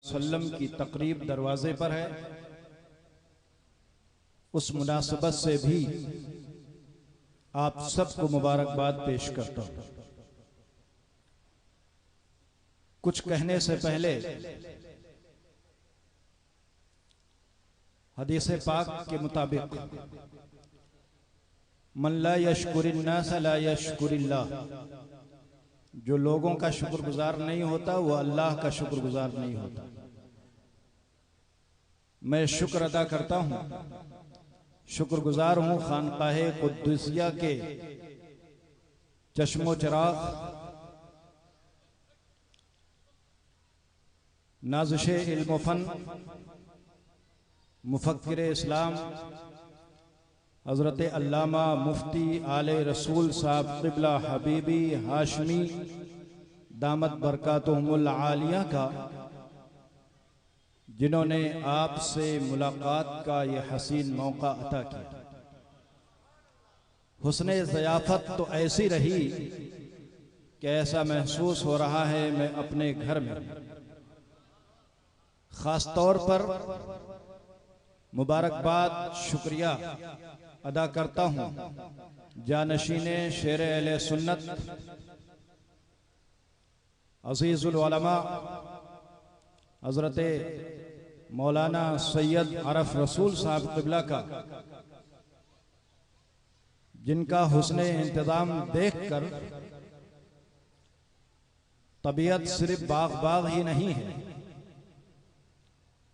वसल्लम की तकरीब दरवाजे पर है। उस मुनासबत से भी आप सबको मुबारकबाद पेश करता हूं। कुछ कहने से पहले हदीस पाक के मुताबिक मन ला यशकुरिन्नास ला यशकुरिल्लाह, जो लोगों का शुक्रगुजार नहीं होता वो अल्लाह का शुक्रगुजार नहीं होता। मैं शुक्र अदा करता हूं, शुक्रगुजार हूं खानकाहे कुद्दुसिया के चश्मो चिराग नाज़िशे इल्म फन मुफक्किर इस्लाम हज़रत अल्लामा मुफ्ती आले रसूल साहब क़िबला हबीबी हाशमी दामत बरकातुहुमुल आलिया का, जिन्होंने आपसे मुलाकात का ये हसीन मौका अता किया। हुस्ने ज़याफ़त तो ऐसी रही कि ऐसा महसूस हो रहा है मैं अपने घर में। ख़ास तौर पर मुबारकबाद शुक्रिया अदा करता हूँ जानशीने शेर अहले सुन्नत अज़ीज़ुल उलमा हज़रत मौलाना सैयद अरफ रसूल साहब क़िबला का, जिनका हुस्ने इंतज़ाम देखकर तबीयत सिर्फ बाग बाग ही नहीं है,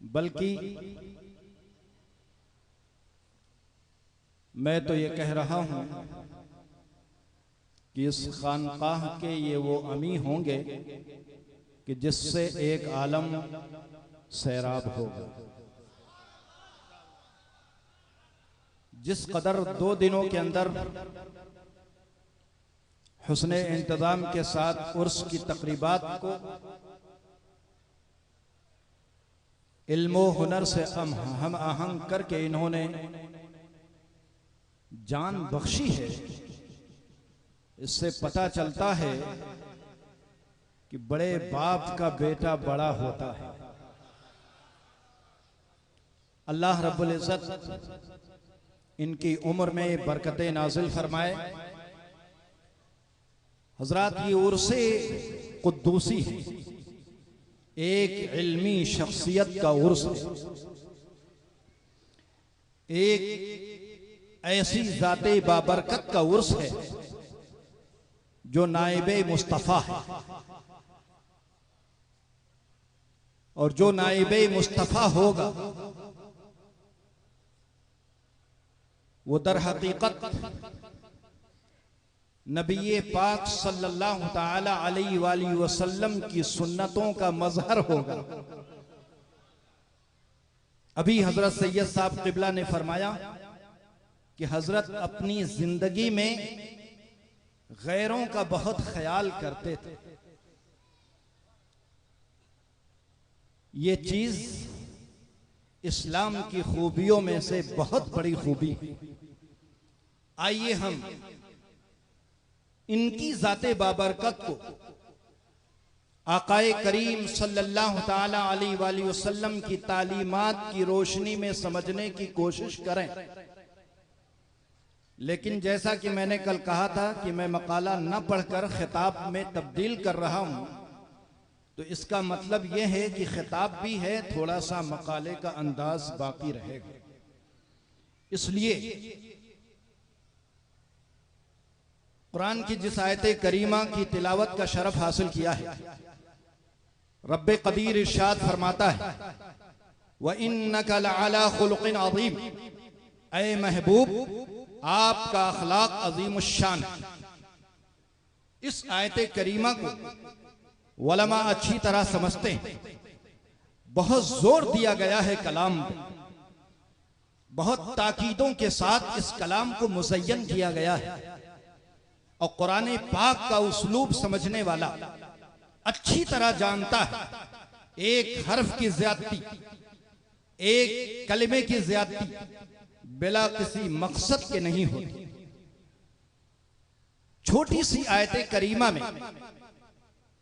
बल्कि मैं तो ये कह रहा हूं कि इस खानकाह के ये वो अमी होंगे कि जिससे एक आलम सैराब होगा। जिस कदर 2 दिनों के अंदर हुस्ने इंतजाम के साथ उर्स की तकरीबात को इल्मो हुनर से हम आहंग करके इन्होंने जान बख्शी है, इससे पता चलता है कि बड़े बाप का बेटा बड़ा होता है। अल्लाह रब्बुल इज़्ज़त इनकी उम्र में बरकतें नाजिल फरमाए। हजरात, ये उर्से कुद्दूसी है, एक इल्मी शख्सियत का उर्स है, एक ऐसी ज़ाते बाबरकत का उर्स है जो नाइबे मुस्तफ़ा है, और जो नाइबे मुस्तफ़ा होगा वो दर हकीकत नबी पाक सल्लल्लाहु ताला अलैहि वसल्लम की सुन्नतों का मजहर होगा। अभी हजरत सैयद साहब क़िबला ने फरमाया कि हजरत अपनी जिंदगी में गैरों का बहुत ख्याल करते थे। ये चीज इस्लाम की खूबियों में से बहुत बड़ी खूबी। आइए हम इनकी ज़ाते बाबरकत को आकाए करीम सल्लल्लाहु ताला अलैहि वसल्लम की तालीमात की रोशनी में समझने की कोशिश करें। लेकिन जैसा कि मैंने कल कहा था कि मैं मकाला न पढ़कर खिताब में तब्दील कर रहा हूं, तो इसका मतलब यह है कि खिताब भी है, थोड़ा सा मकाले का अंदाज बाकी रहेगा। इसलिए कुरान की जिस आयत करीमा की तिलावत का शरफ हासिल किया है, रब्बे कदीर इरशाद फरमाता है व इन्नका लअला खुलुकिन अज़ीम, ऐ महबूब आपका अखलाक अज़ीमुश्शान है। इस आयत करीमा को उलमा अच्छी तरह समझते हैं। बहुत जोर दिया गया है कलाम पे, बहुत ताकीदों के साथ इस कलाम को मुज़य्यन किया गया है, और कुरान पाक का उसलूब समझने वाला अच्छी तरह जानता है एक हर्फ की ज्यादती, एक कलिमे की ज्यादती बिला किसी मकसद के नहीं होती। छोटी सी आयत करीमा में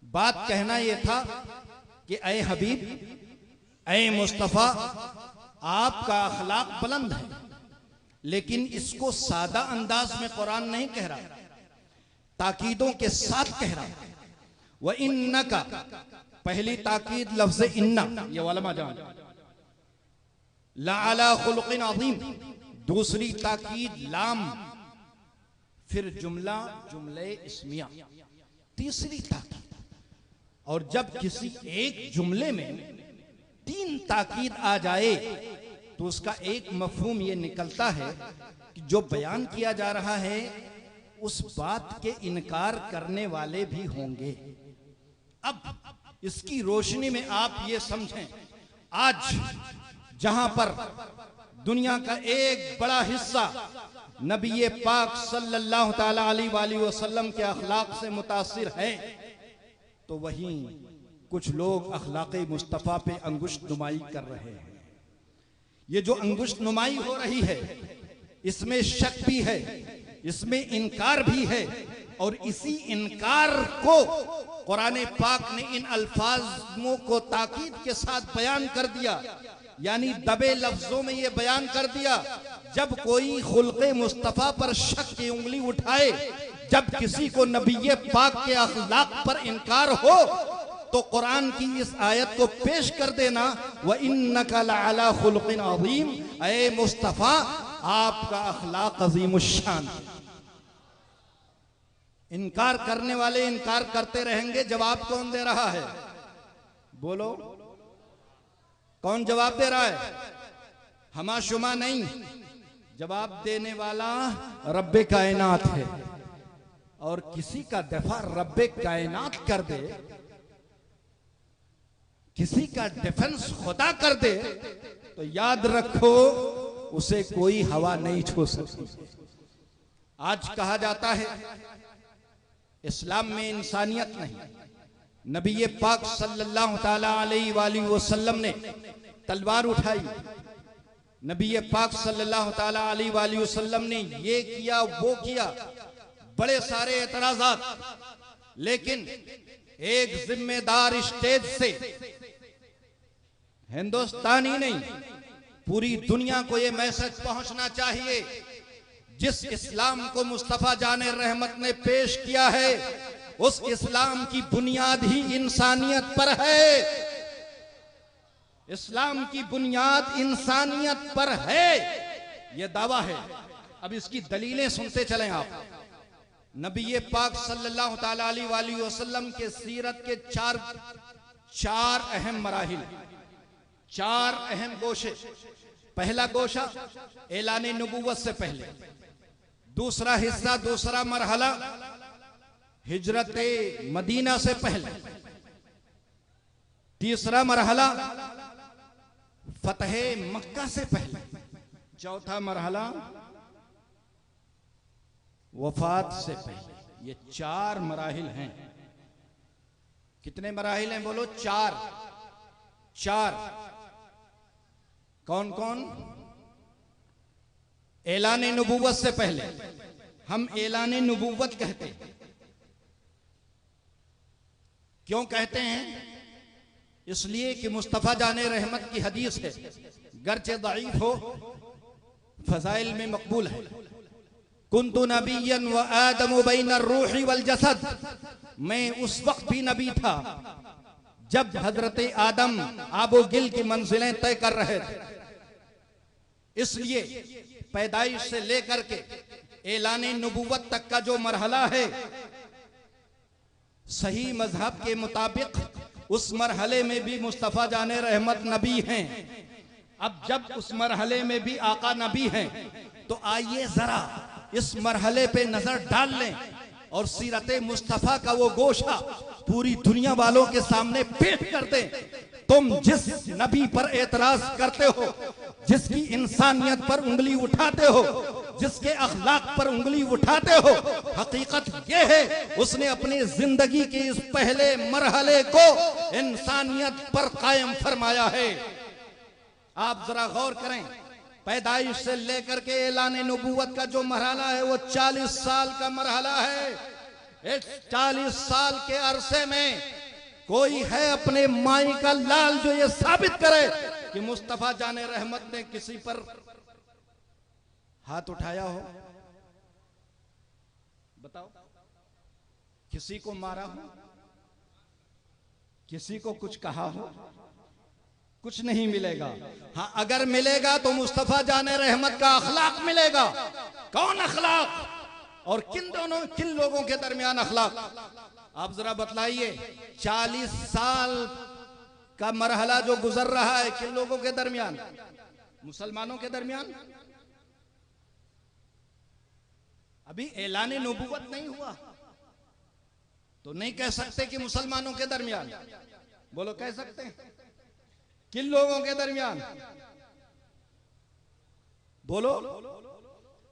बात कहना यह था कि ऐ हबीब ऐ मुस्तफ़ा, आपका अखलाक बुलंद है, लेकिन इसको सादा अंदाज में कुरान नहीं कह रहा, ताकीदों के साथ कह रहा। व इन्नका, पहली ताकीद लफ्ज़ इन्ना, ये वाला जान, लअला खुलुक़िन अज़ीम, दूसरी ताकीद लाम, फिर जुमला जुमले इस्मिया, तीसरी ताकीद। और जब किसी एक जुमले में तीन ताकीद आ जाए तो उसका एक मफहूम ये निकलता है कि जो बयान किया जा रहा है उस बात के इनकार करने वाले भी होंगे। अब इसकी रोशनी में आप ये समझें, आज जहां पर दुनिया का एक बड़ा हिस्सा नबी पाक सल्लल्लाहु ताला अलैहि वसल्लम के अखलाक से मुतासिर है, तो वहीं कुछ लोग अखलाक़े मुस्तफ़ा पे अंगुष्ठ नुमाई कर रहे हैं। ये जो अंगुष्ठ नुमाई हो रही है, इसमें शक भी है, इसमें इनकार भी है, और इसी इनकार को कुरान पाक ने इन अल्फाजों को ताकीद के साथ बयान कर दिया, यानी दबे लफ्जों में ये बयान कर दिया। जब कोई खुल्क़े मुस्तफ़ा पर शक की उंगली उठाए, जब किसी को नबी पाक के अखलाक पर इनकार हो, तो कुरान की इस आयत को पेश कर देना, व इन्नका लअला खुलुक़िन अज़ीम, ऐ मुस्तफ़ा आपका अखलाक अज़ीमुश्शान। इनकार करने वाले इनकार करते रहेंगे, जवाब कौन दे रहा है? बोलो, कौन जवाब दे रहा है? हमा शुमा नहीं, जवाब देने वाला रब्बे कायनात है। और किसी का दफा रब्बे कायनात कर दे, किसी का डिफेंस खुदा कर दे, तो याद रखो उसे कोई हवा नहीं छू सकती। आज कहा जाता है इस्लाम में इंसानियत नहीं। नबी पाक सल्लल्लाहु ताला अलैहि वसल्लम ने तलवार उठाई, नबी पाक सल्लल्लाहु ताला अलैहि वसल्लम ने ये किया वो किया, बड़े सारे एतराजात, लेकिन एक जिम्मेदार स्टेज से हिंदुस्तानी नहीं पूरी दुनिया को ये मैसेज पहुंचना चाहिए, जिस इस्लाम को मुस्तफ़ा जाने रहमत ने पेश किया है, उस इस्लाम की बुनियाद ही इंसानियत पर है। इस्लाम की बुनियाद इंसानियत पर है, यह दावा है। अब इसकी दलीलें सुनते चलें आप। नबी पाक सल्लल्लाहु ताला अलैहि वसल्लम के सीरत के चार अहम मराहिल, चार अहम गोशे। पहला गोशा ऐलाने नबूवत से पहले, दूसरा हिस्सा, दूसरा मरहला हिजरत मदीना से पहले, तीसरा मरहला फतह मक्का से पहले, चौथा मरहला वफात से पहले। ये चार मराहिल हैं। कितने मराहिल हैं? बोलो, चार। कौन कौन? ऐलाने नबूवत से पहले, हम ऐलाने नबूवत कहते हैं। क्यों कहते हैं? इसलिए कि मुस्तफ़ा जाने रहमत की हदीस है, गर्चे दईफ हो, फजाइल में मकबूल है। कुन्तु नबिय्यन व आदम बैन अर्रूहि वल जसद, मैं उस वक्त भी नबी था जब हजरत आदम आबो गिल की मंजिलें तय कर रहे थे। इसलिए पैदाइश से लेकर के ऐलाने नबूवत तक का जो मरहला है, सही मजहब के मुताबिक उस मरहले में भी मुस्तफ़ा जाने रहमत नबी हैं। अब जब उस मरहले में भी आका नबी हैं, तो आइए जरा इस मरहले पे नजर डाल लें और सीरत मुस्तफ़ा का वो गोशा पूरी दुनिया वालों के सामने पेश कर दें। तुम जिस नबी पर एतराज करते हो, जिसकी इंसानियत पर उंगली उठाते हो, जिसके अखलाक पर उंगली उठाते हो, हकीकत यह है उसने अपनी जिंदगी के इस पहले मरहले को इंसानियत पर कायम फरमाया है। आप जरा गौर करें, पैदाइश से लेकर के ऐलाने नबूवत का जो मरहला है वो 40 साल का मरहला है। इस 40 साल के अरसे में कोई है अपने माई का लाल जो ये साबित करे कि मुस्तफा जाने रहमत ने किसी पर हाथ उठाया हो? बताओ, किसी को मारा हो, किसी को कुछ कहा हो? कुछ नहीं मिलेगा। हाँ, अगर मिलेगा तो मुस्तफा जाने रहमत का अखलाक मिलेगा। कौन अखलाक और किन लोगों के दरमियान अखलाक? आप जरा बतलाइए। 40 साल का मरहला जो गुजर रहा है, किन लोगों के दरमियान? मुसलमानों के दरमियान। अभी ऐलान नबूवत नहीं हुआ तो नहीं कह सकते कि मुसलमानों के दरमियान। बोलो, कह सकते हैं? किन लोगों के दरमियान? बोलो।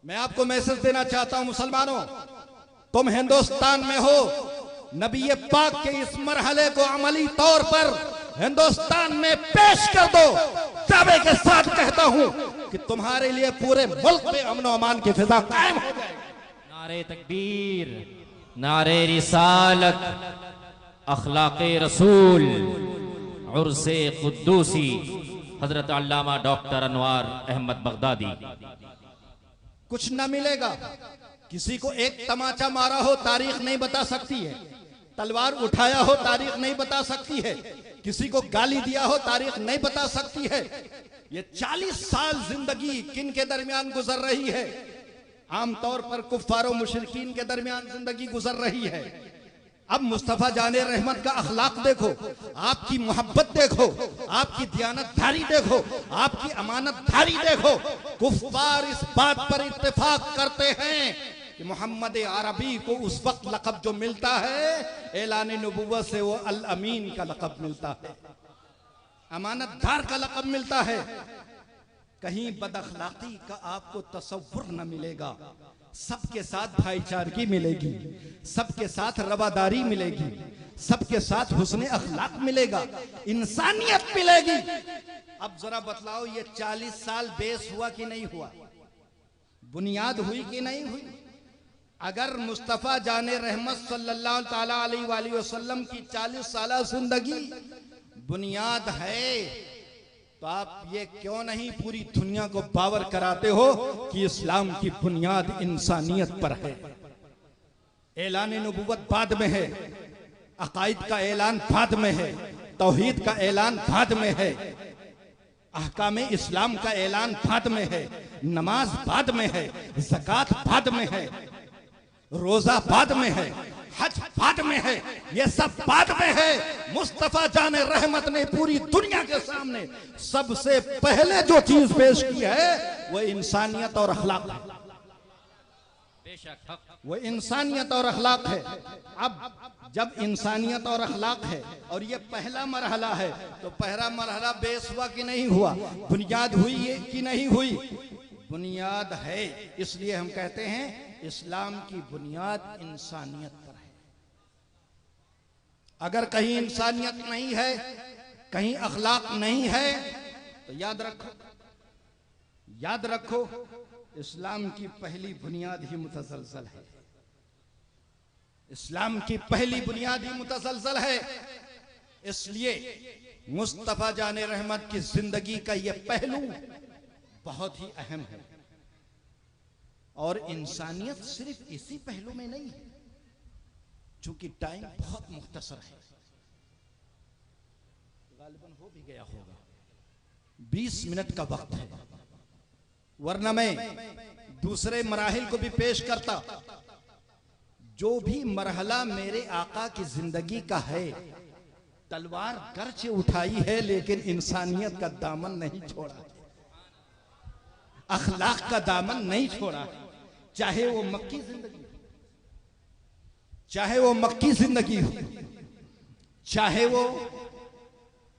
मैं आपको मैसेज देना चाहता हूं मुसलमानों, तुम हिंदुस्तान में हो, नबी पाक के इस मरहले को अमली तौर पर हिंदुस्तान में पेश कर दो। दावे के साथ कहता हूं कि तुम्हारे लिए पूरे मुल्क में अमन और अमान की फिजा कायम हो जाएगी। नारे तकबीर, नारे रिसालत, अखलाक़े रसूल, उर्से कुद्दूसी, हजरत अल्लामा डॉक्टर अनवार अहमद बगदादी। कुछ न मिलेगा। किसी को एक तमाचा मारा हो तारीख नहीं बता सकती है, तलवार उठाया हो तारीख नहीं बता सकती है, किसी को गाली दिया हो तारीख नहीं बता सकती है। ये 40 साल जिंदगी किन के दरमियान गुजर रही है? आमतौर पर कुफ्फार और मुशरिकीन के दरमियान जिंदगी गुजर रही है। अब मुस्तफा जाने रहमत का अखलाक देखो, आपकी मोहब्बत देखो, आपकी दियानतधारी देखो, आपकी अमानतधारी देखो। कुफ्फार इस बात पर इत्तेफाक करते हैं कि मोहम्मद अरबी को उस वक्त लक़ब जो मिलता है ऐलान नबुव्वत से, वो अल अमीन का लक़ब मिलता है, अमानतदार का लक़ब मिलता है। कहीं बदअखलाकी का आपको तसव्वुर न मिलेगा। सबके साथ भाईचारगी मिलेगी, सबके साथ रवादारी मिलेगी, सबके साथ हुस्ने अखलाक मिलेगा, इंसानियत मिलेगी। अब जरा बतलाओ, ये 40 साल बेस हुआ कि नहीं हुआ? बुनियाद हुई कि नहीं हुई? अगर मुस्तफ़ा जाने रहमत सल्लल्लाहु ताला अलैहि वसल्लम की 40 साल जिंदगी बुनियाद है तो आप ये क्यों नहीं पूरी दुनिया को बावर कराते हो कि इस्लाम की बुनियाद इंसानियत पर है? ऐलान नबूवत बाद में है, अकायद का ऐलान बाद में है, तौहीद का ऐलान बाद में है, अहकाम इस्लाम का ऐलान बाद में है, नमाज बाद में है, ज़कात बाद में है, रोजा बाद में है, हज बाद में है, ये सब बाद में है। मुस्तफा जाने रहमत ने पूरी दुनिया के सामने सबसे पहले जो चीज पेश की है वो इंसानियत और अखलाक है। बेशक वो इंसानियत और अखलाक है। अब जब इंसानियत और अखलाक है और ये पहला मरहला है तो पहला मरहला बेस हुआ कि नहीं हुआ? बुनियाद हुई है कि नहीं हुई? बुनियाद है। इसलिए हम कहते हैं इस्लाम की बुनियाद इंसानियत पर है। अगर कहीं इंसानियत नहीं है, कहीं अखलाक नहीं है तो याद रखो इस्लाम की पहली बुनियाद ही मुतसलसल है। इस्लाम की पहली बुनियाद ही मुतसलसल है। इसलिए मुस्तफा जाने रहमत की जिंदगी का यह पहलू बहुत ही अहम है। और इंसानियत सिर्फ इसी पहलू में नहीं है, चूंकि टाइम बहुत मुख्तसर है, गालिबन हो भी गया होगा, 20 मिनट का वक्त है, वरना मैं दूसरे मराहिल को भी पेश करता। जो भी मरहला मेरे आका की जिंदगी का है, तलवार गर्चे उठाई है लेकिन इंसानियत का दामन नहीं छोड़ा, अखलाक का दामन नहीं छोड़ा। चाहे वो मक्की जिंदगी, चाहे वो मक्की जिंदगी हो, चाहे वो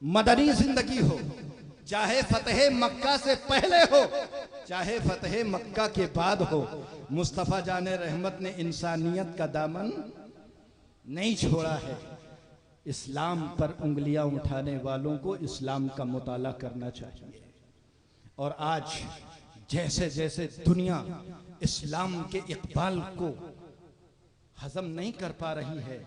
मदनी जिंदगी हो, चाहे फतेह मक्का से पहले हो, चाहे फतेह मक्का के बाद हो, मुस्तफा जाने रहमत ने इंसानियत का दामन नहीं छोड़ा है। इस्लाम पर उंगलियां उठाने वालों को इस्लाम का मुताला करना चाहिए। और आज जैसे जैसे दुनिया इस्लाम के इकबाल को हजम नहीं कर पा रही है,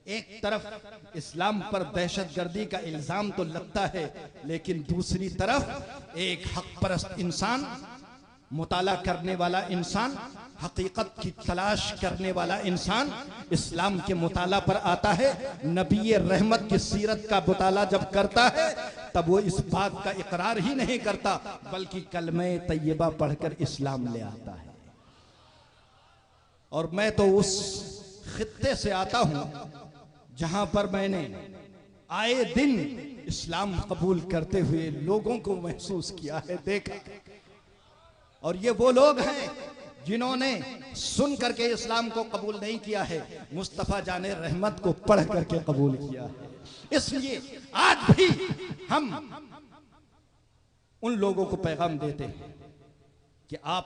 एक तरफ इस्लाम पर दहशतगर्दी का इल्जाम तो लगता है, लेकिन दूसरी तरफ एक हक परस्त इंसान, मुताला करने वाला इंसान, हकीकत की तलाश करने वाला इंसान इस्लाम के मुताला पर आता है, नबी रहमत की सीरत का मुताला जब करता है तब वो इस बात का इकरार ही नहीं करता बल्कि कलमे तैयबा पढ़कर इस्लाम ले आता है। और मैं तो उस खित्ते से आता हूं जहां पर मैंने आए दिन इस्लाम कबूल करते हुए लोगों को महसूस किया है, देखा। और ये वो लोग हैं जिन्होंने सुन करके इस्लाम को कबूल नहीं किया है, मुस्तफा जाने रहमत को पढ़ करके कबूल किया है। इसलिए आज भी हम उन लोगों को पैगाम देते हैं कि आप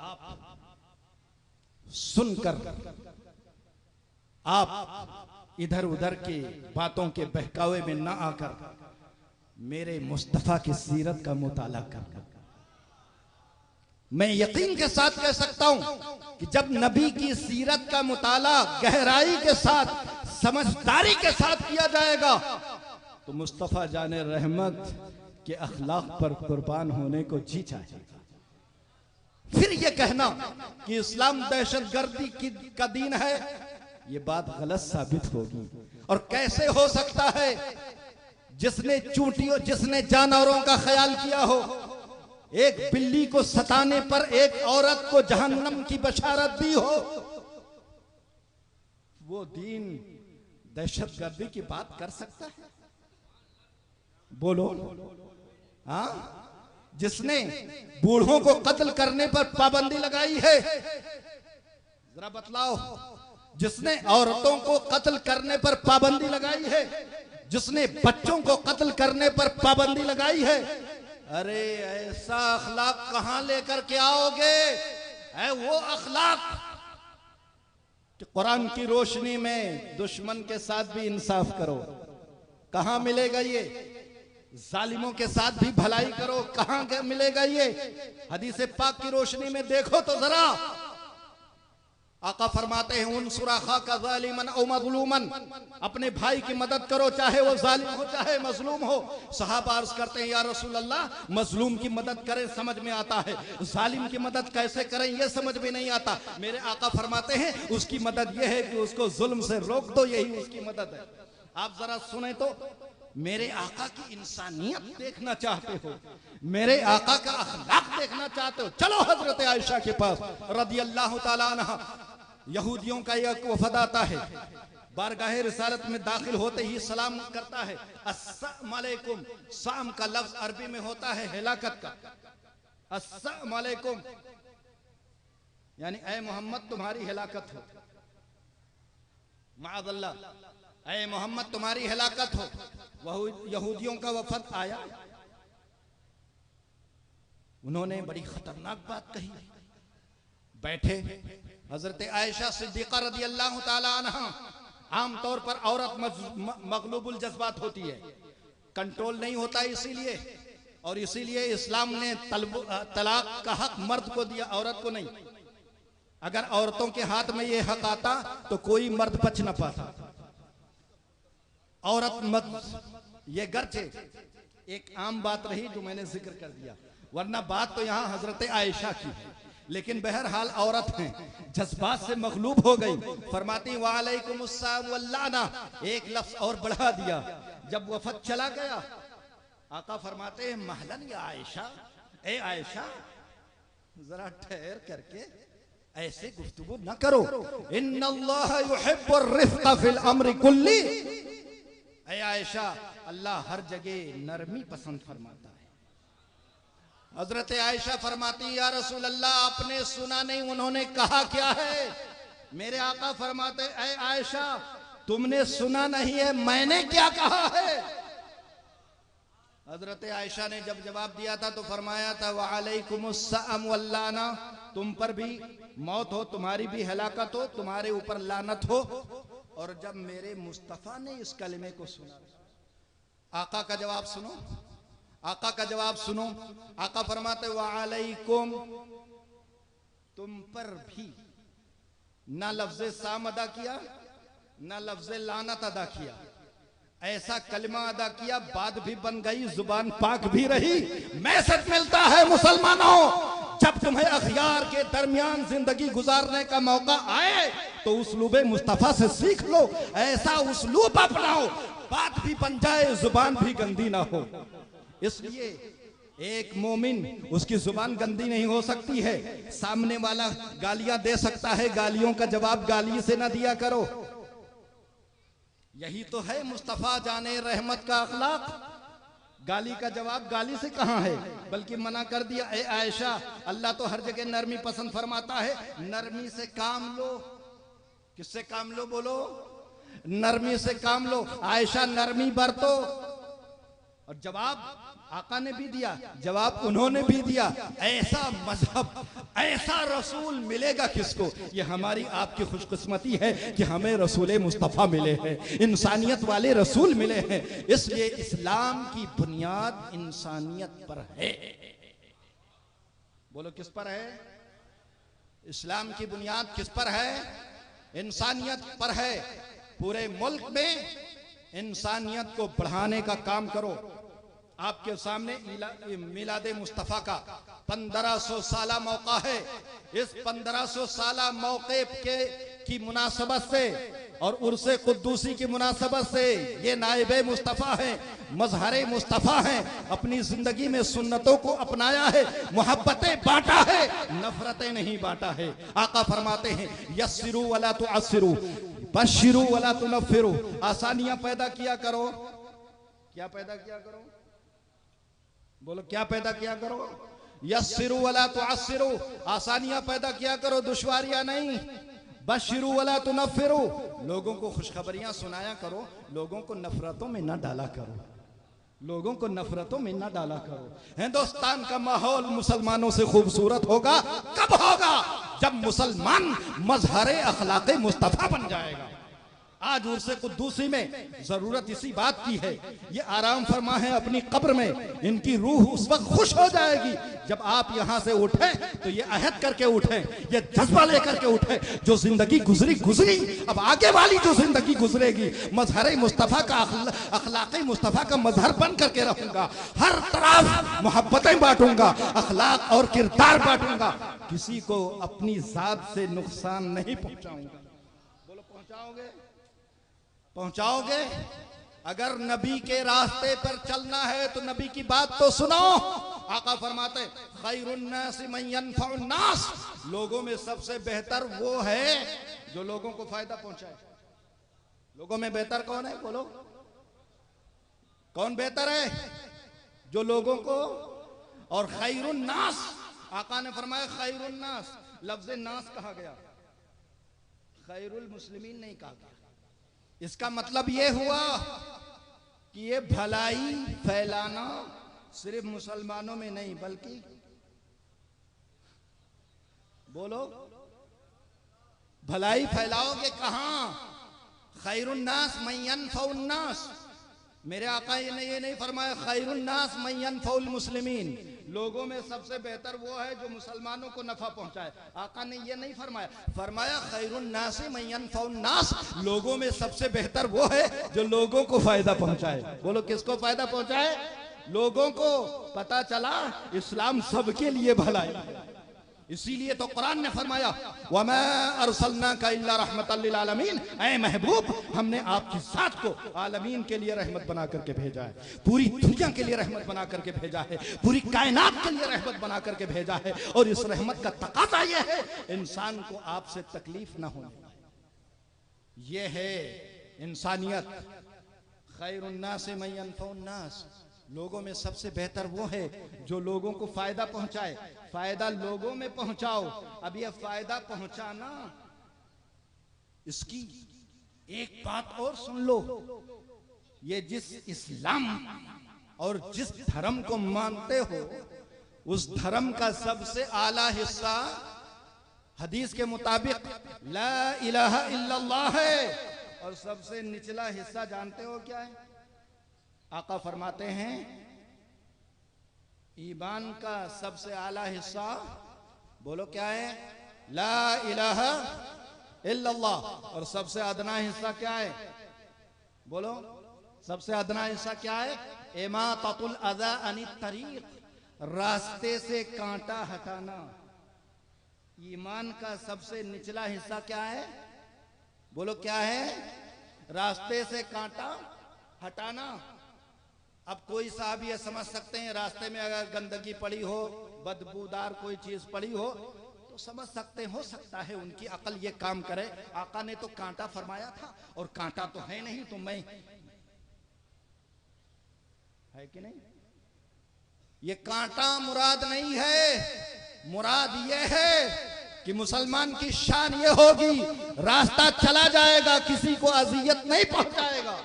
सुनकर आप इधर उधर के बातों के बहकावे में ना आकर मेरे मुस्तफा की सीरत का मुताला कर। मैं यकीन के साथ कह सकता हूं कि जब नबी की सीरत का मुताला गहराई के साथ, समझदारी के साथ किया जाएगा तो मुस्तफा जाने रहमत के अखलाक पर कुर्बान होने को जी चाहेगा। फिर यह कहना कि इस्लाम दहशतगर्दी का दीन है, ये बात गलत साबित होगी। और कैसे हो सकता है जिसने चूंटियों, जिसने जानवरों का ख्याल किया हो, एक बिल्ली को सताने पर एक औरत को जहन्नम की बशारत दी हो, वो दीन दहशतगर्दी की बात कर सकता है? बोलो। हाँ, जिसने बूढ़ों को कत्ल करने पर पाबंदी लगाई है, जरा बतलाओ। जिसने औरतों को कत्ल करने पर पाबंदी लगाई है, जिसने बच्चों को कत्ल करने पर पाबंदी लगाई है, अरे ऐसा अखलाक कहां लेकर के आओगे? है वो अखलाक कि कुरान की रोशनी में दुश्मन के साथ भी इंसाफ करो, कहां मिलेगा ये? जालिमों के साथ भी भलाई करो, कहां मिलेगा ये? हदीस पाक की रोशनी में देखो तो जरा। आका फरमाते हैं उनसुर अखा का जालिमन औ मज़लूमन, अपने भाई की मदद करो चाहे वो जालिम हो चाहे मजलूम हो। सहाबा अर्ज करते हैं या रसूल अल्लाह, मजलूम की मदद करें समझ में आता है, जालिम की मदद कैसे करें ये समझ में नहीं आता। मेरे आका फरमाते हैं उसकी मदद ये है कि उसको जुल्म से रोक दो, यही उसकी मदद है। आप जरा सुने तो, मेरे आका की इंसानियत देखना चाहते हो, मेरे आका का अखलाक देखना चाहते हो, चलो हजरत आयशा के पास रदी अल्लाह ताला अन्हा। यहूदियों का एक वफद आता है, बारगाहे रिसालत में दाखिल होते ही सलाम करता है, अस्सलाम अलैकुम। साम का लफ्ज अरबी में होता है हिलाकत का। अस्सलाम अलैकुम यानी ऐ मोहम्मद तुम्हारी हिलाकत हो, माअज़ल्लाह, ऐ मोहम्मद तुम्हारी हिलाकत हो। वह यहूदियों का वफद आया, उन्होंने बड़ी खतरनाक बात कही। बैठे हजरत आयशा सिद्दीक़ा रदी अल्लाह ताला अन्हा। आमतौर पर औरत मगलूबुल जज्बात होती है, कंट्रोल नहीं होता, इसीलिए और इसीलिए इस्लाम ने तलाक का हक मर्द को दिया, औरत को नहीं। अगर औरतों के हाथ में ये हक आता तो कोई मर्द बच न पाता। औरत मत, ये गर्चे एक आम बात रही जो मैंने जिक्र कर दिया, वरना बात तो यहाँ हजरत आयशा की है। लेकिन बहरहाल औरत हैं, जज्बात से मगलूब हो गई, फरमाती वालेकुमुस्सलाम वल्लाना, एक लफ्ज और बढ़ा दिया। जब वफद चला गया, आका फरमाते हैं महलन या आयशा, ए आयशा जरा ठहर करके ऐसे गुफ्तगू न करो। इन्नल्लाह युहिब्बुर रिफ्क़ फिल अम्रि कुल्ली। ए आयशा, अल्लाह हर जगह नरमी पसंद फरमाता है। हजरत आयशा फरमाती या रसूल अल्लाह, आपने सुना नहीं उन्होंने कहा क्या है? मेरे आका फरमाते ऐ आयशा, तुमने सुना नहीं है, मैंने क्या कहा है? हजरत आयशा ने जब जवाब दिया था तो फरमाया था वालेकुमुस्सलाम वल्लाना, तुम पर भी मौत हो, तुम्हारी भी हलाकत हो, तुम्हारे ऊपर लानत हो। और जब मेरे मुस्तफा ने इस कलमे को सुना, आका का जवाब सुनो, आका का जवाब सुनो। आका फरमाते वालेकुम, तुम पर भी, ना लफ्ज़े साम अदा किया न लफ्ज़ लानत अदा किया, ऐसा कलमा अदा किया, बात भी बन गई, जुबान पाक भी रही। मैसेज मिलता है मुसलमानों, जब तुम्हें अखियार के दरमियान जिंदगी गुजारने का मौका आए तो उसलूबे मुस्तफा से सीख लो, ऐसा उसलूब अपनाओ, बात भी बन जाए, जुबान भी गंदी ना हो। इसलिए एक मोमिन, उसकी जुबान गंदी नहीं हो सकती है। सामने वाला गालियां दे सकता है, गालियों का जवाब गाली से ना दिया करो। यही तो है मुस्तफा जाने रहमत का अखलाक। गाली का जवाब गाली से कहां है, बल्कि मना कर दिया, ए आयशा, अल्लाह तो हर जगह नरमी पसंद फरमाता है, नरमी से काम लो। किससे काम लो बोलो? नरमी से काम लो। आयशा नरमी बरतो। और जवाब आका ने भी दिया, जवाब उन्होंने भी दिया। ऐसा मजहब, ऐसा रसूल मिलेगा किसको? ये हमारी आपकी खुशकिस्मती है कि हमें रसूल मुस्तफ़ा मिले हैं, इंसानियत वाले रसूल मिले हैं। इसलिए इस्लाम की बुनियाद इंसानियत पर है। बोलो किस पर है? इस्लाम की बुनियाद किस पर है? इंसानियत पर है। पूरे मुल्क में इंसानियत को बढ़ाने का काम करो। आपके सामने मिलादे मुस्तफ़ा का 1500 साला मौका है। इस 1500 साला मौके की मुनासबत से और उर्से कुद्दूसी की मुनासबत से ये नाइबे मुस्तफ़ा हैं, मजहरे मुस्तफ़ा हैं, अपनी जिंदगी में सुन्नतों को अपनाया है, मोहब्बतें बांटा है, नफरतें नहीं बांटा है। आका फरमाते हैं, यस्सिरू वला तुअस्सिरू, बश्शिरू वला तुनफ्फिरू। आसानियां पैदा किया करो। क्या पैदा किया करो? बोलो क्या पैदा किया करो? यस्सिरू वला तुअस्सिरू, आसानियां पैदा किया करो, दुश्वारियां नहीं। बश्शिरू वला तुनफ्फिरू, लोगों को खुशखबरियां सुनाया करो, लोगों को नफरतों में न डाला करो, लोगों को नफरतों में न डाला करो। हिंदुस्तान का माहौल मुसलमानों से खूबसूरत होगा कब होगा? जब मुसलमान मजहरे अखलाक़े मुस्तफ़ा बन जाएगा। आज उर्से कुद्दूसी में जरूरत इसी बात की है। ये आराम फरमा है अपनी कब्र में, इनकी रूह उस वक्त खुश हो जाएगी जब आप यहां से उठे तो ये अहद करके उठे, ये जज्बा लेकर के उठे, जो जिंदगी गुजरी गुजरी, अब आगे वाली जो जिंदगी गुजरेगी मजहर मुस्तफ़ा का, अखलाक़ मुस्तफ़ा का मजहर बन करके रहूंगा। हर तरफ मोहब्बतें बांटूंगा, अखलाक और किरदार बांटूंगा, किसी को अपनी जात से नुकसान नहीं पहुंचाऊंगा। बोलो पहुंचाओगे? पहुंचाओगे? अगर नबी के रास्ते पर चलना है तो नबी की बात तो सुनो। आका फरमाते, खैरुन्नास मन यनफउन्नास, लोगों में सबसे बेहतर वो है जो लोगों को फायदा पहुंचाए। लोगों में बेहतर कौन है? बोलो कौन बेहतर है? जो लोगों को। और खैरुन्नास, आका ने फरमाया खैरुन्नास, लफ्ज नास कहा गया, खैरुल मुस्लिमीन नहीं कहा गया। इसका मतलब यह हुआ कि ये भलाई फैलाना सिर्फ मुसलमानों में नहीं, बल्कि बोलो भलाई फैलाओगे कहां? खैरुन्नास मन यनफउन्नास। मेरे आका ने ये नहीं फरमाया खैरुन्नास मन यनफउल मुस्लिमीन, लोगों में सबसे बेहतर वो है जो मुसलमानों को नफा पहुंचाए। आका ने ये नहीं फरमाया, फरमाया खैरुन्नास मन यनफउन्नास, लोगों में सबसे बेहतर वो है जो लोगों को फायदा पहुंचाए। बोलो किसको फायदा पहुंचाए? लोगों को। पता चला इस्लाम सबके लिए भलाई है। इसीलिए तो कुरान ने फरमाया, वमा अरसलनाका इल्ला रहमतल लिल आलमीन, ऐ महबूब हमने आपकी जात को आलमीन के लिए रहमत बना करके भेजा है, पूरी दुनिया के लिए रहमत बना करके भेजा है, पूरी कायनात के लिए रहमत बना करके भेजा है। और इस रहमत का तकाजा यह है इंसान को आपसे तकलीफ ना होने, यह है इंसानियत। खैरुन्नास मन यनफउन्नास, लोगों में सबसे बेहतर वो है जो लोगों को फायदा पहुंचाए। फायदा लोगों में पहुंचाओ। अब यह फायदा पहुंचाना, इसकी एक बात और सुन लो, ये जिस इस्लाम और जिस धर्म को मानते हो उस धर्म का सबसे आला हिस्सा हदीस के मुताबिक ला इलाहा इल्लल्लाह है, और सबसे निचला हिस्सा जानते हो क्या है? आका फरमाते हैं ईमान का सबसे आला हिस्सा, बोलो क्या है? ला इलाहा इल्लल्लाह। और सबसे अदना हिस्सा क्या है? बोलो, सबसे अदना हिस्सा क्या है? इमाततुल अज़ा अनित तरीक, रास्ते से कांटा हटाना। ईमान का सबसे निचला हिस्सा क्या है? बोलो क्या है? रास्ते से कांटा हटाना। अब कोई साहब ये समझ सकते हैं रास्ते में अगर गंदगी पड़ी हो, बदबूदार कोई चीज पड़ी हो तो समझ सकते, हो सकता है उनकी अकल ये काम करे। आका ने तो कांटा फरमाया था और कांटा तो है नहीं, तो मैं है कि नहीं? ये कांटा मुराद नहीं है। मुराद ये है कि मुसलमान की शान ये होगी, रास्ता चला जाएगा, किसी को अजियत नहीं पहुंचाएगा।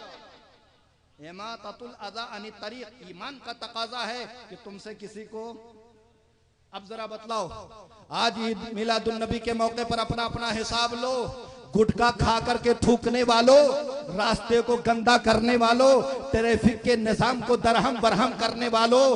इमाततुल अज़ा अनित तरीक, ईमान का तकाजा है कि तुमसे किसी को। अब जरा बतलाओ, आज ईद मिलादुन नबी के मौके पर अपना अपना हिसाब लो। गुटखा खा करके थूकने वालों, रास्ते को गंदा करने वालों, ट्रैफिक के निजाम को दरहम बरहम करने वालों,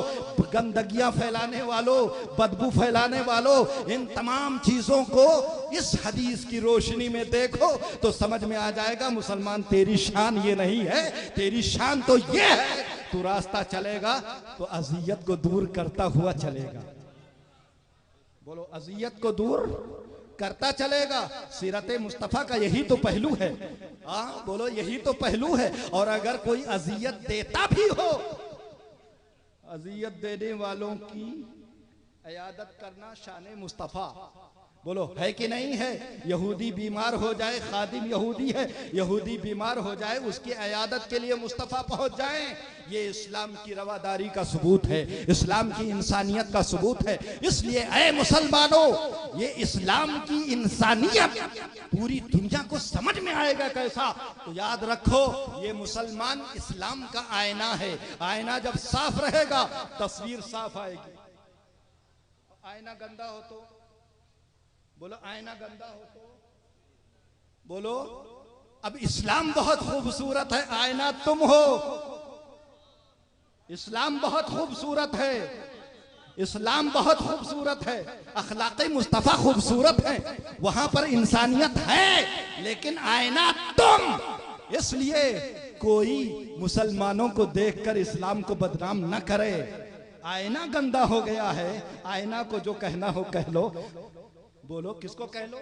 गंदगियां फैलाने वालों, बदबू फैलाने वालों, इन तमाम चीजों को इस हदीस की रोशनी में देखो तो समझ में आ जाएगा मुसलमान तेरी शान ये नहीं है। तेरी शान तो ये है, तू रास्ता चलेगा तो अजियत को दूर करता हुआ चलेगा। बोलो, अजियत को दूर करता चलेगा। सीरत मुस्तफा का यही तो पहलू है। हाँ बोलो, यही तो पहलू है। और अगर कोई अजियत देता भी हो, अजियत देने वालों की इयादत करना शान मुस्तफा। बोलो है कि नहीं है? यहूदी बीमार हो जाए, खादिम यहूदी है, यहूदी बीमार हो जाए, उसकी इयादत के लिए मुस्तफा पहुंच जाए, ये इस्लाम की रवादारी का सबूत है, इस्लाम की इंसानियत का सबूत है। इसलिए ऐ मुसलमानों, ये इस्लाम की इंसानियत पूरी दुनिया को समझ में आएगा कैसा? तो याद रखो, ये मुसलमान इस्लाम का आईना है। आईना जब साफ रहेगा तस्वीर साफ आएगी। आईना गंदा हो तो बोलो, आईना गंदा हो तो बोलो। अब इस्लाम बहुत खूबसूरत है, आईना तुम हो। इस्लाम बहुत खूबसूरत है, इस्लाम बहुत खूबसूरत है, अखलाक़े मुस्तफ़ा खूबसूरत है, वहां पर इंसानियत है, लेकिन आईना तुम। इसलिए कोई मुसलमानों को देखकर इस्लाम को बदनाम न करे। आईना गंदा हो गया है, आईना को जो कहना हो कह लो। बोलो, किसको कह लो?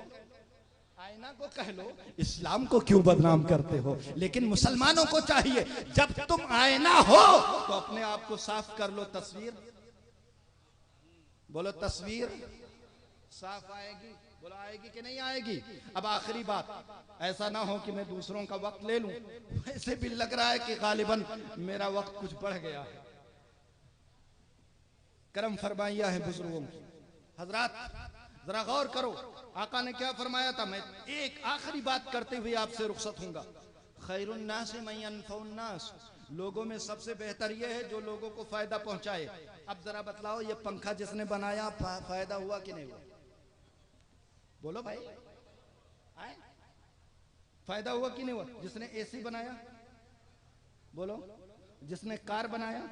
आईना को कह लो। इस्लाम को क्यों बदनाम करते हो? लेकिन मुसलमानों को चाहिए जब तुम आईना हो तो अपने आप को साफ कर लो। तस्वीर बोलो, तस्वीर साफ आएगी। बोलो, आएगी कि नहीं आएगी? अब आखिरी बात, ऐसा ना हो कि मैं दूसरों का वक्त ले लूं। वैसे भी लग रहा है कि गालिबन मेरा वक्त कुछ बढ़ गया है। करम फरमाइया है बुजुर्गों की। हजरात जरा गौर करो, आका ने क्या फरमाया था। मैं एक आखिरी बात करते हुए आपसे रुखसत होऊंगा। खैरुन नास मन यनफउन नास, लोगों में सबसे बेहतर यह है जो लोगों को फायदा पहुंचाए। अब जरा बतलाओ, ये पंखा जिसने बनाया फायदा हुआ कि नहीं हुआ? बोलो भाई, आए फायदा हुआ कि नहीं हुआ? जिसने एसी बनाया बोलो, जिसने कार बनाया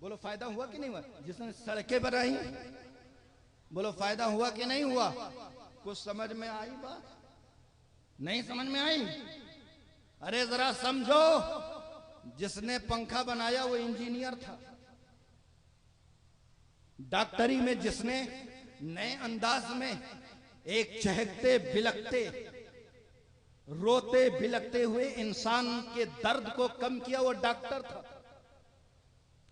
बोलो, फायदा हुआ कि नहीं हुआ? जिसने सड़कें बनाई बोलो, फायदा हुआ कि नहीं हुआ? कुछ समझ में आई बात? नहीं समझ में आई? अरे जरा समझो, जिसने पंखा बनाया वो इंजीनियर था। डॉक्टरी में जिसने नए अंदाज में एक चहकते बिलकते रोते बिलकते हुए इंसान के दर्द को कम किया वो डॉक्टर था।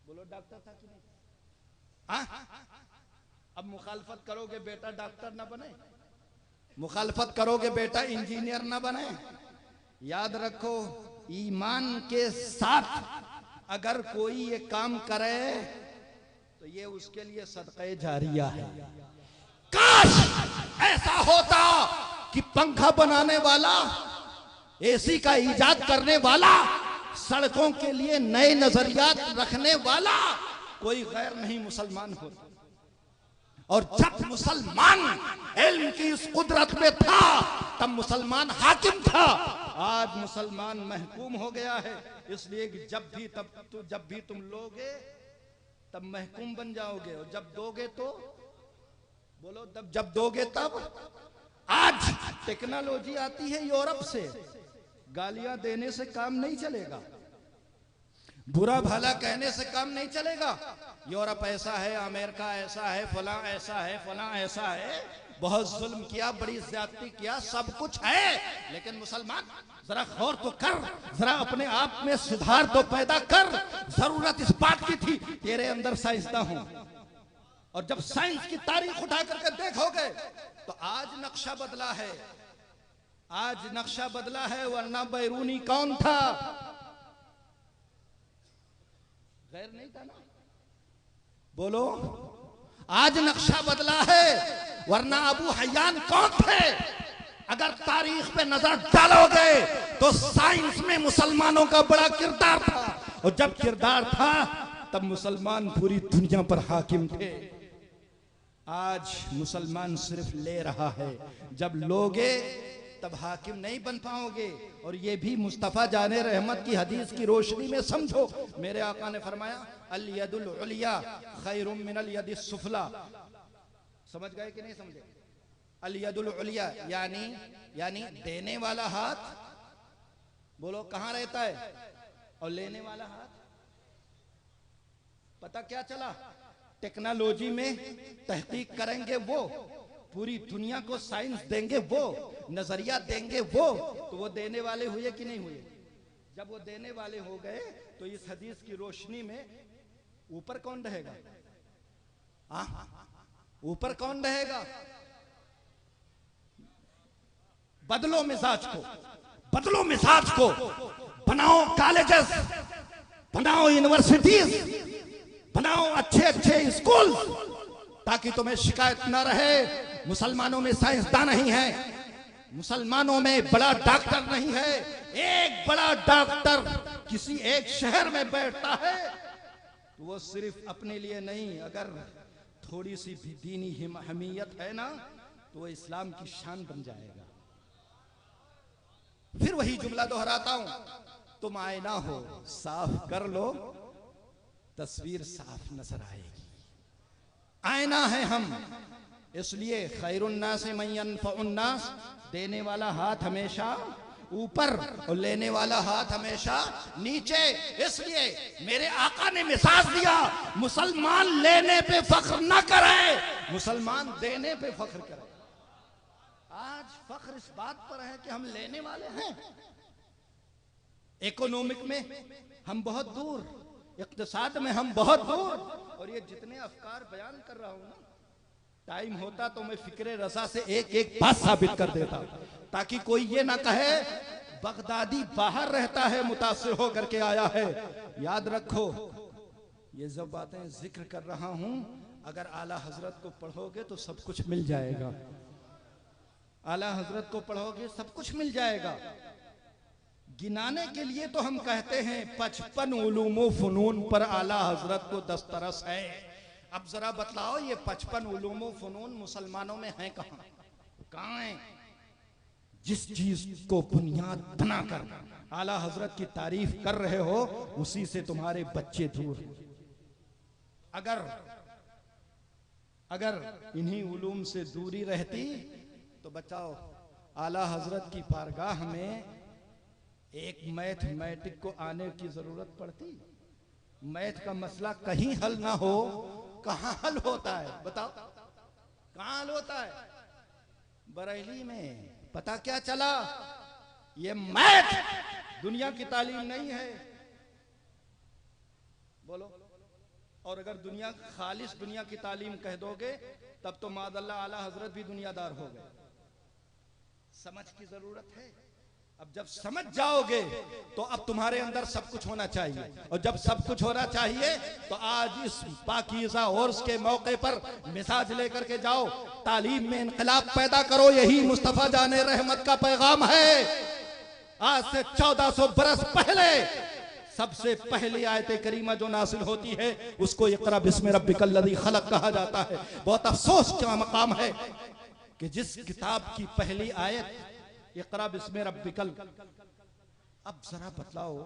बोलो, डॉक्टर था कि नहीं? अब मुखालफत करोगे बेटा डॉक्टर ना बने, मुखालफत करोगे बेटा इंजीनियर ना बने। याद रखो, ईमान के साथ अगर कोई ये काम करे तो ये उसके लिए सदक़े जारिया है। काश ऐसा होता कि पंखा बनाने वाला, एसी का इजाद करने वाला, सड़कों के लिए नए नजरियात रखने वाला कोई गैर नहीं मुसलमान होता। और जब मुसलमान इल्म की इस कुदरत में था तब मुसलमान हाकिम था। आज मुसलमान महकूम हो गया है। इसलिए कि जब भी तुम लोगे तब महकूम बन जाओगे, और जब दोगे तो बोलो जब दोगे तब। आज टेक्नोलॉजी आती है यूरोप से, गालियां देने से काम नहीं चलेगा, बुरा भला कहने से काम नहीं चलेगा। यूरोप ऐसा है, अमेरिका ऐसा है, फला ऐसा है, फला ऐसा है, बहुत जुल्म किया, बड़ी ज्यादती किया, सब कुछ है। लेकिन मुसलमान जरा गौर तो कर, जरा अपने आप में सुधार तो पैदा कर। जरूरत इस बात की थी, तेरे अंदर साइंसदान हूं, और जब साइंस की तारीख उठा करके देखोगे तो आज नक्शा बदला है, आज नक्शा बदला है, वरना बैरूनी कौन था? गैर नहीं था ना? बोलो, आज नक्शा बदला है, वरना अबू हयान कौन थे? अगर तारीख पे नजर डालोगे तो साइंस में मुसलमानों का बड़ा किरदार था, और जब किरदार था तब मुसलमान पूरी दुनिया पर हाकिम थे। आज मुसलमान सिर्फ ले रहा है, जब लोगे तब हाकिम नहीं बन पाओगे। और ये भी मुस्तफ़ा जाने रहमत की हदीस की रोशनी में समझो। मेरे आका ने फरमाया अल यदुल उलिया खैरुम मिनल यदिस सुफला। समझ गए कि नहीं समझे? अल यदुल उलिया यानी देने वाला हाथ, बोलो कहां रहता है, और लेने वाला हाथ। पता क्या चला? टेक्नोलॉजी में तहकीक करेंगे वो, पूरी दुनिया को साइंस देंगे वो, नजरिया देंगे वो, तो वो देने वाले हुए कि नहीं हुए? जब वो देने वाले हो गए तो इस हदीस की रोशनी में ऊपर कौन रहेगा? ऊपर कौन रहेगा? बदलो मिजाज को, बदलो मिजाज को, बनाओ कॉलेजेस, बनाओ यूनिवर्सिटीज, बनाओ अच्छे अच्छे स्कूल, ताकि तुम्हें शिकायत ना रहे मुसलमानों में साइंसदान नहीं है, मुसलमानों में बड़ा डॉक्टर नहीं है। एक बड़ा डॉक्टर किसी एक शहर में बैठता है तो वो सिर्फ अपने लिए नहीं, अगर थोड़ी सी भी दीनी हमीयत है ना तो वो इस्लाम की शान बन जाएगा। फिर वही जुमला दोहराता हूं, तुम आईना हो, साफ कर लो, तस्वीर साफ नजर आएगी। आईना है हम, इसलिए खैरुन्नास मन यनफउन्नास, देने वाला हाथ हमेशा ऊपर और लेने वाला हाथ हमेशा नीचे। इसलिए मेरे आका ने मिसाल दिया, मुसलमान लेने पे फख्र न करे, मुसलमान देने पे फख्र करे। आज फख्र इस बात पर है कि हम लेने वाले हैं। इकोनॉमिक में हम बहुत दूर, इक्तिसाद में हम बहुत दूर, और ये जितने अफकार बयान कर रहा हूं ना, टाइम होता तो मैं फिक्रे रजा से एक एक बात साबित कर देता, ताकि कोई ये ना कहे बगदादी बाहर रहता है मुतासिर होकर के आया है। याद रखो, ये जब बातें जिक्र कर रहा हूं, अगर आला हजरत को पढ़ोगे तो सब कुछ मिल जाएगा। आला हजरत को पढ़ोगे सब कुछ मिल जाएगा। गिनाने के लिए तो हम कहते हैं 55 उलूम फनून पर आला हजरत को दस्तरस है। अब जरा बतलाओ, ये 55 उलूम फनून मुसलमानों में हैं कहां? कहां हैं? जिस चीज को बुनियाद बनाकर आला हजरत की तारीफ कर रहे हो, उसी से तुम्हारे बच्चे दूर। अगर इन्हीं उलूम से दूरी रहती तो बचाओ, आला हजरत की बारगाह में एक मैथमेटिक को आने की जरूरत पड़ती। मैथ का मसला कहीं हल ना हो, कहां हल होता है? बताओ कहां हल होता है? बरेली में। पता क्या चला? ये मैथ दुनिया की तालीम नहीं है। बोलो, और अगर दुनिया खालिस दुनिया की तालीम कह दोगे तब तो मादल्ला आला हजरत भी दुनियादार हो गए। समझ की जरूरत है। अब जब समझ जाओगे तो अब तुम्हारे अंदर सब कुछ होना चाहिए, और जब सब कुछ होना चाहिए तो आज इस पाकीज़ा उर्स के मौके पर मिजाज लेकर के जाओ, तालीम में इनकलाब पैदा करो। यही मुस्तफा जाने रहमत का पैगाम है। आज से 1400 बरस पहले सबसे पहली आयत करीमा जो नासिल होती है उसको इक़रा बिस्मि रब्बिकल लज़ी खलक़ कहा जाता है। बहुत अफसोस का मकाम है कि जिस किताब की पहली आयत इक़रा बिस्मि रब्बिकल, अब जरा बतलाओ,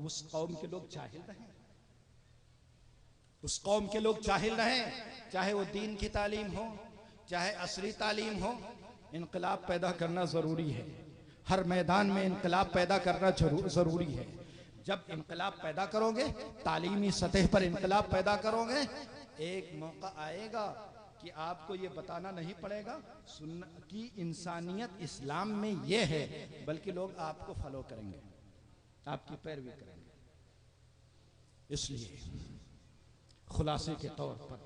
उस कौम के लोग जाहिल रहे, उस कौम के लोग जाहिल रहे, चाहे वो दीन की तालीम हो, चाहे असली तालीम हो, इनकलाब पैदा करना ज़रूरी है। हर मैदान में इनकलाब पैदा करना ज़रूरी है। जब इनकलाब पैदा करोगे, तालीमी सतह पर इनकलाब पैदा करोगे, एक मौका आएगा कि आपको ये बताना नहीं पड़ेगा कि इंसानियत इस्लाम में ये है, बल्कि लोग आपको फॉलो करेंगे, आपकी पैरवी करेंगे। इसलिए खुलासे के तौर पर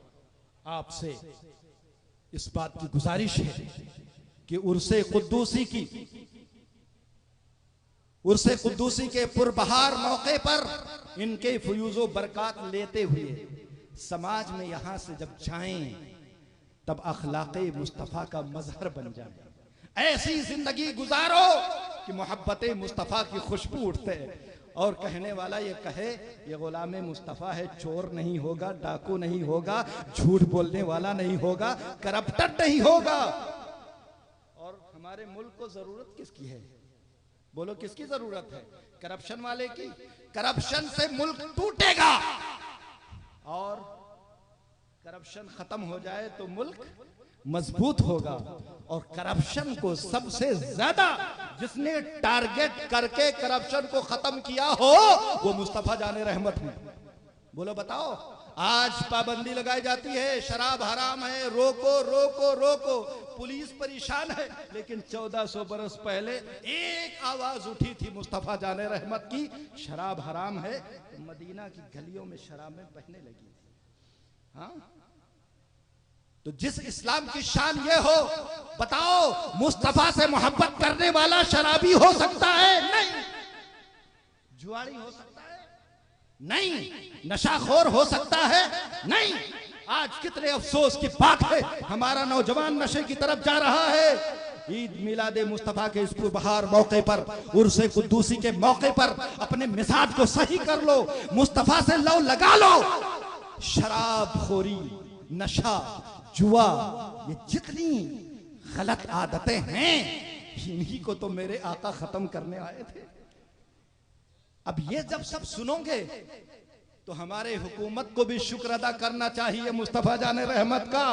आपसे इस बात की गुजारिश है कि उर्से कुद्दूसी के पुरबहार मौके पर इनके फयूज़ो बरकात लेते हुए समाज में यहां से जब जाएं, तब अखलाक़े मुस्तफ़ा का मजहर बन जाए। ऐसी जिंदगी गुजारो कि मोहब्बत मुस्तफ़ा की खुशबू उठते और कहने वाला ये कहे ये गुलाम मुस्तफ़ा है, चोर नहीं होगा, डाकू नहीं होगा, झूठ बोलने वाला नहीं होगा, करप्टर नहीं होगा। और हमारे मुल्क को जरूरत किसकी है? बोलो किसकी जरूरत है? करप्शन वाले की। करप्शन से मुल्क टूटेगा और करप्शन खत्म हो जाए तो मुल्क मजबूत होगा। और करप्शन को सबसे ज्यादा जिसने टारगेट करके करप्शन को खत्म किया हो वो मुस्तफा जाने रहमत है। बोलो बताओ, आज पाबंदी लगाई जाती है, शराब हराम है, रोको रोको रोको, पुलिस परेशान है, लेकिन 1400 बरस पहले एक आवाज उठी थी मुस्तफा जाने रहमत की, शराब हराम है। मदीना की गलियों में शराबें बहने लगी थी। हाँ, तो जिस इस्लाम की शान ये हो, बताओ मुस्तफा से मोहब्बत करने वाला शराबी हो सकता है? नहीं। जुआरी हो सकता है? नहीं। नशाखोर हो सकता है? नहीं। आज कितने अफसोस की बात है, हमारा नौजवान नशे की तरफ जा रहा है। ईद मिलादे मुस्तफा के इस बहार मौके पर, उर्से कुद्दूसी के मौके पर अपने मिजाज को सही कर लो, मुस्तफा से लौ लगा लो। शराब खोरी, नशा, जुआ, ये जितनी गलत आदतें हैं, इन्हीं को तो मेरे आका खत्म करने आए थे। अब ये जब सब सुनोगे तो हमारे हुकूमत को भी शुक्र अदा करना चाहिए मुस्तफा जाने रहमत का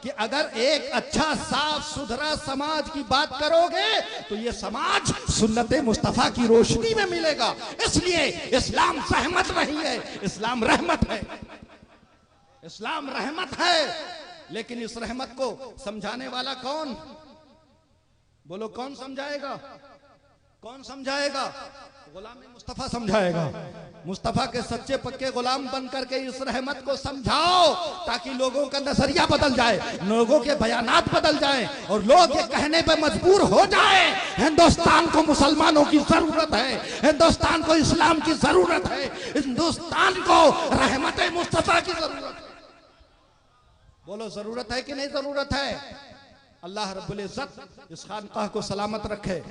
कि अगर एक अच्छा साफ सुथरा समाज की बात करोगे तो ये समाज सुन्नते मुस्तफा की रोशनी में मिलेगा। इसलिए इस्लाम सहमत नहीं है, इस्लाम रहमत है। इस्लाम रहमत है, लेकिन इस रहमत को समझाने वाला कौन? बोलो कौन समझाएगा? कौन समझाएगा? गुलाम मुस्तफा समझाएगा। मुस्तफा के सच्चे पक्के गुलाम बन करके इस रहमत को समझाओ, ताकि लोगों का नजरिया बदल जाए, लोगों के बयानात बदल जाए और लोग ये कहने पर मजबूर हो जाए हिंदुस्तान को मुसलमानों की जरूरत है, हिंदुस्तान को इस्लाम की जरूरत है, हिंदुस्तान को रहमत मुस्तफा की जरूरत है। बोलो जरूरत है कि नहीं जरूरत है? अल्लाह रब्बुल इज्जत इस खानकाह को सलामत रखे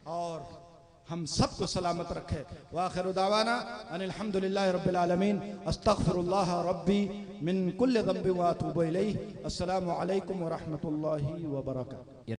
और हम सबको सलामत रखे। व आखिर दावाना अनिल हम्दुलिल्लाहि रब्बिल आलमीन, अस्तगफिरुल्लाह रब्बी मिन कुल्लि ज़ंबि व अतूबु इलैहि। अस्सलामु अलैकुम व रहमतुल्लाहि व बरकातुहू।